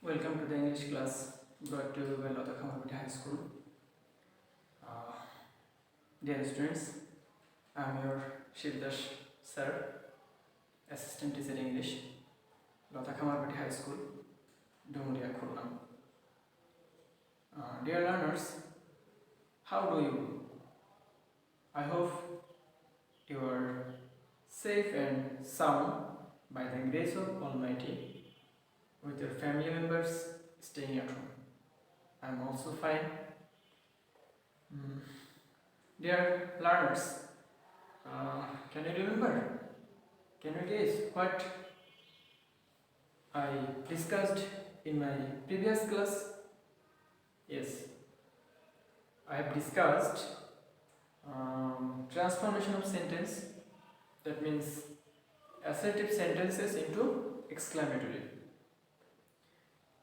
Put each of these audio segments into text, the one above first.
Welcome to the English class brought to you by Lata Khamarpati High School. Uh, Dear students, I am your Shivdash sir, Assistant Teacher English, Lata Khamarpati High School, Dumuria Khurlam. Dear learners, how do you? I hope you are safe and sound by the grace of Almighty with your family members staying at home. I am also fine. Dear learners, can you remember? Can you guess what I discussed in my previous class? Yes, I have discussed transformation of sentence, that means assertive sentences into exclamatory.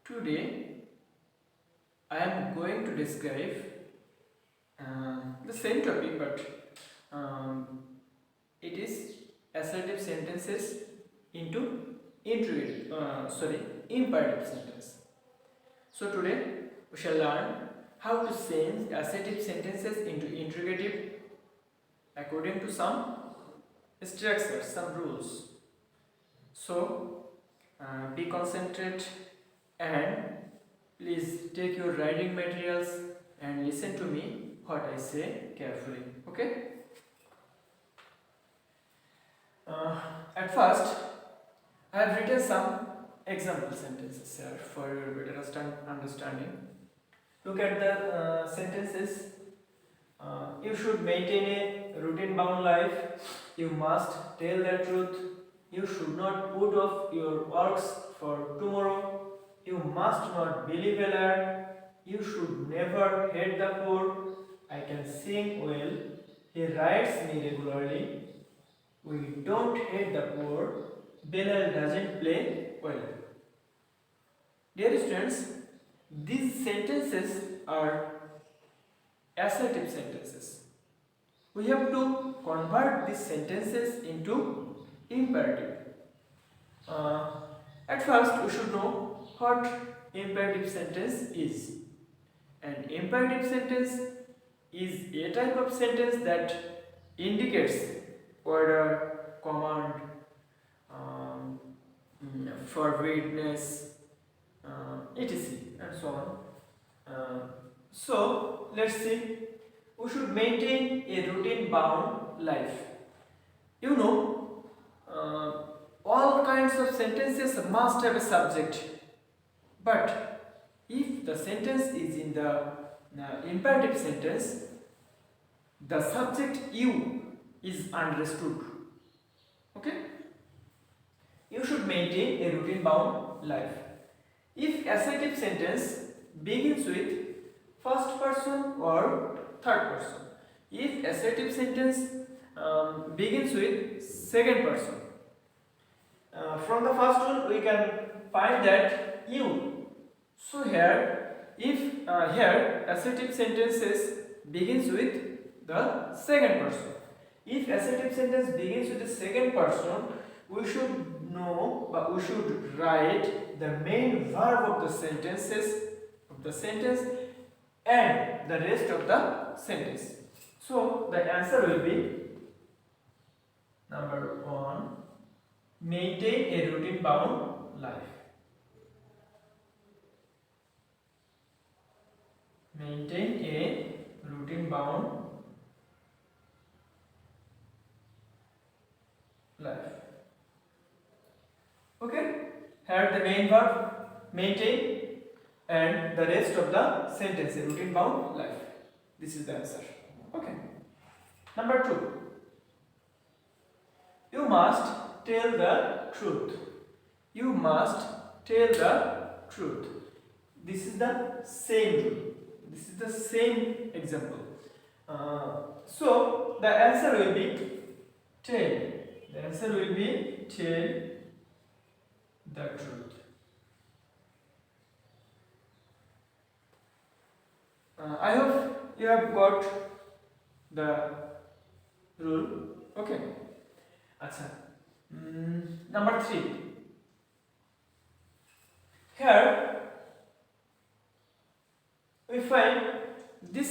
Today I am going to describe the same topic, but it is assertive sentences into imperative sentence. So today we shall learn how to change assertive sentences into interrogative according to some structures, some rules. So be concentrated and please take your writing materials and listen to me what I say carefully. Okay? At first, I have written some example sentences here for your better understanding. Look at the sentences. You should maintain a routine bound life. You must tell the truth. You should not put off your works for tomorrow. You must not believe a lie. You should never hate the poor. I can sing well. He writes me regularly. We don't hate the poor. Bilal doesn't play well. Dear students, these sentences are assertive sentences. We have to convert these sentences into imperative. At first, we should know what imperative sentence is. An imperative sentence is a type of sentence that indicates order, command, forbiddance, etc. and so on. So let's see. We should maintain a routine bound life. You know, all kinds of sentences must have a subject, but if the sentence is in the imperative sentence, the subject you is understood. Okay? You should maintain a routine bound life. If assertive sentence begins with first person or third person, if assertive sentence begins with second person, from the first rule we can find that you. So here, if here assertive sentences begins with the second person. If assertive sentence begins with the second person, we should know, but we should write the main verb of the sentence and the rest of the sentence. So the answer will be number 1, maintain a routine bound life. Maintain a routine bound life. Okay? Here the main verb maintain and the rest of the sentence a routine bound life. This is the answer. Okay. Number 2. You must tell the truth. You must tell the truth. This is the same rule. This is the same example. So the answer will be tell. The answer will be tell the truth. I hope you have got the rule. Okay. Achha. Number 3. Here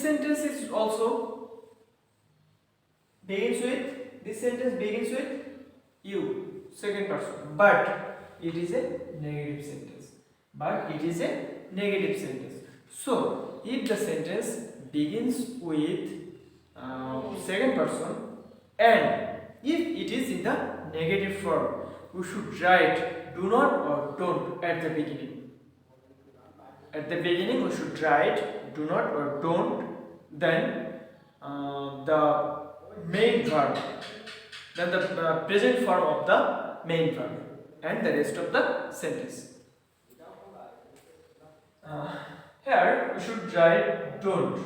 sentence is also begins with, this sentence begins with you, second person, but it is a negative sentence. But it is a negative sentence. So, if the sentence begins with second person and if it is in the negative form, we should write do not or don't at the beginning. At the beginning, we should write do not or don't, then the main verb, then the present form of the main verb, and the rest of the sentence. Here we should write don't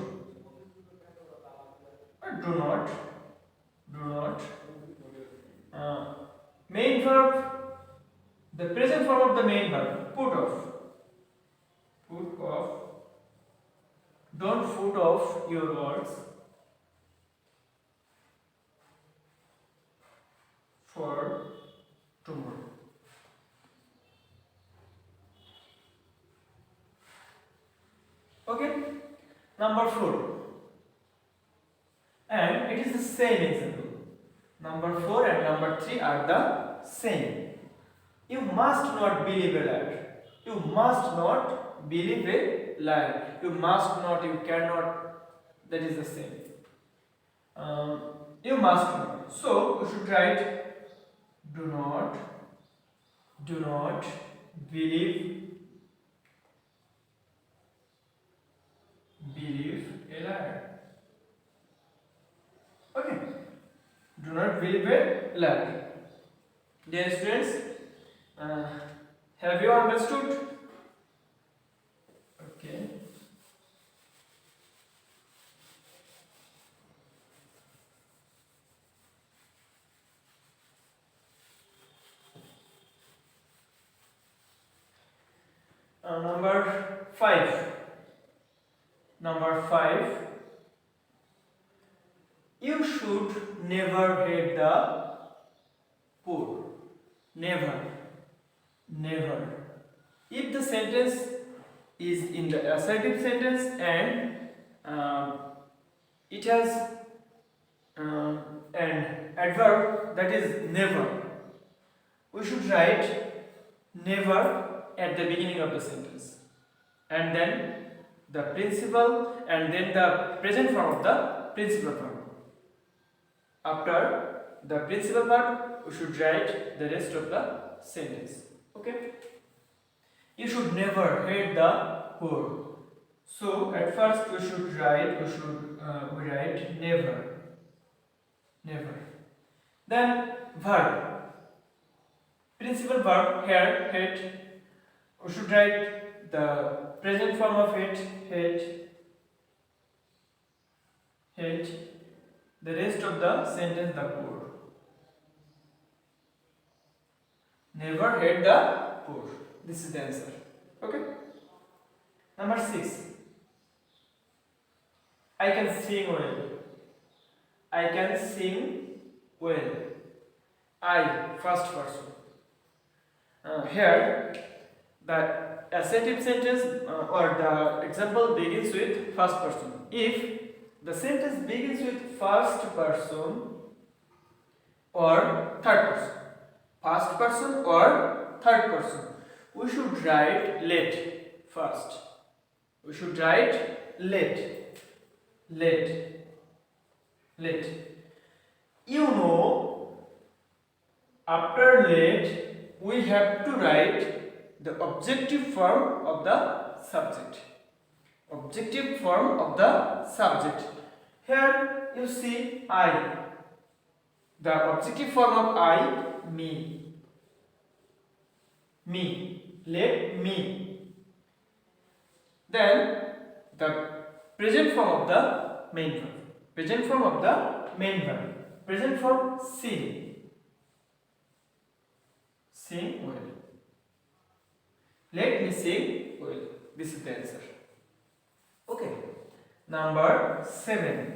or do not. Main verb, the present form of the main verb, put off. Don't put off your words for tomorrow. Okay, number 4, and it is the same example. Number 4 and number 3 are the same. You must not believe a liar. You must not believe a liar. You must not, you cannot, that is the same. You must not. So, you should write do not believe a liar. Okay. Do not believe a liar. Dear students, have you understood? Okay. Number 5. Number 5. You should never hate the poor. Never. If the sentence is in the assertive sentence and it has an adverb that is never, we should write never at the beginning of the sentence, and then the principal, and then the present form of the principal verb. After the principal verb, we should write the rest of the sentence. Okay? You should never hate the poor. So at first we should write, we write never. Then verb. Principal verb here, hate. We should write the present form of it, hate. The rest of the sentence, the poor. Never hate the poor. This is the answer. Okay? Number 6. I can sing well. I can sing well. I, first person. Here, the assertive sentence or the example begins with first person. If the sentence begins with first person or third person, first person or third person, we should write let first. We should write let. You know, after let, we have to write the objective form of the subject. Objective form of the subject. Here you see I. The objective form of I, me. Let me. Then the present form of the main verb. Present form of the main verb. Present form sing. Sing well. Let me sing well. This is the answer. Okay. Number 7.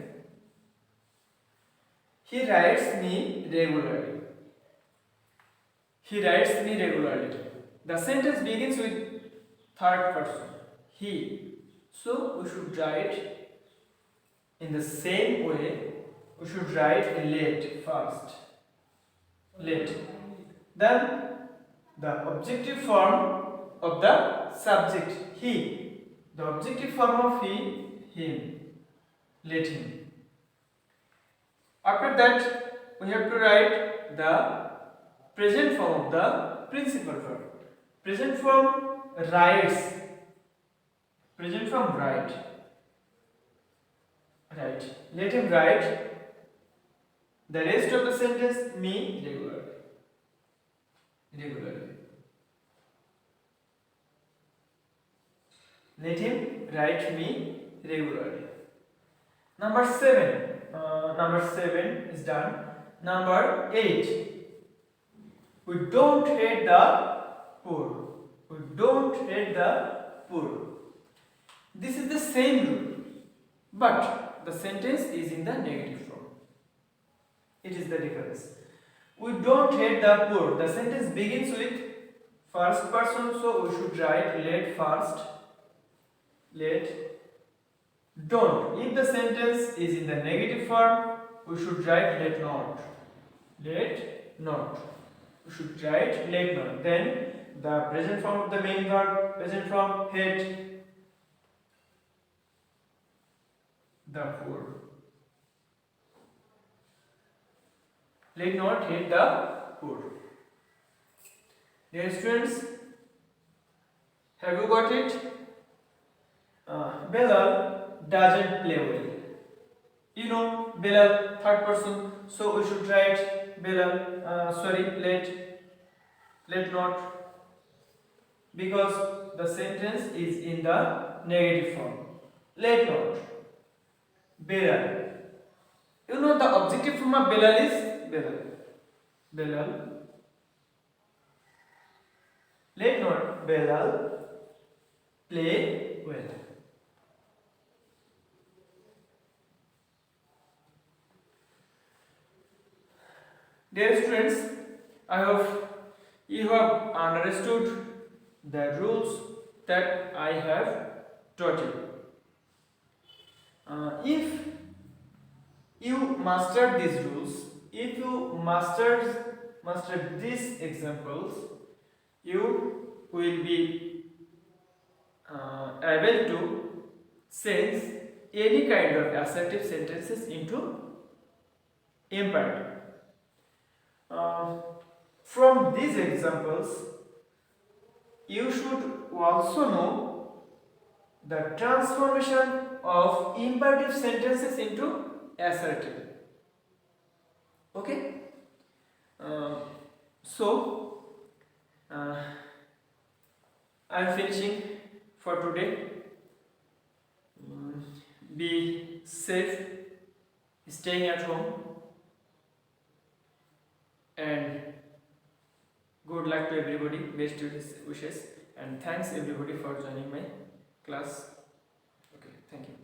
He writes me regularly. The sentence begins with third person. He. So we should write In the same way, we should write late first. Late. Then the objective form of the subject, he. The objective form of he, him. Let him. After that, we have to write the present form of the principal verb. Present form writes. Present form write. Right. Let him write the rest of the sentence me regularly. Regularly. Let him write me regularly. Number 7. Number 7 is done. Number 8. We don't hate the poor. We don't hate the poor. This is the same rule, but the sentence is in the negative form. It is the difference. We don't hate the poor. The sentence begins with first person, so we should write let first. Let don't. If the sentence is in the negative form, we should write let not. Let not. We should write let not. Then the present form of the main verb, present form hate the poor. Let not hate the poor. Dear students, have you got it? Belal doesn't play well. You know, Belal, third person, so we should write Belal, let not, because the sentence is in the negative form. Let not. Belal. You know the objective form of Belal is Belal. Belal. Let not Belal play well. Dear students, I hope you have understood the rules that I have taught you. If you mastered these rules, if you mastered these examples, you will be able to sense any kind of assertive sentences into imperative. From these examples, you should also know the transformation of imperative sentences into assertive. Okay? I am finishing for today. Be safe, staying at home, and good luck to everybody. Best wishes, and thanks everybody for joining my class. Okay, thank you.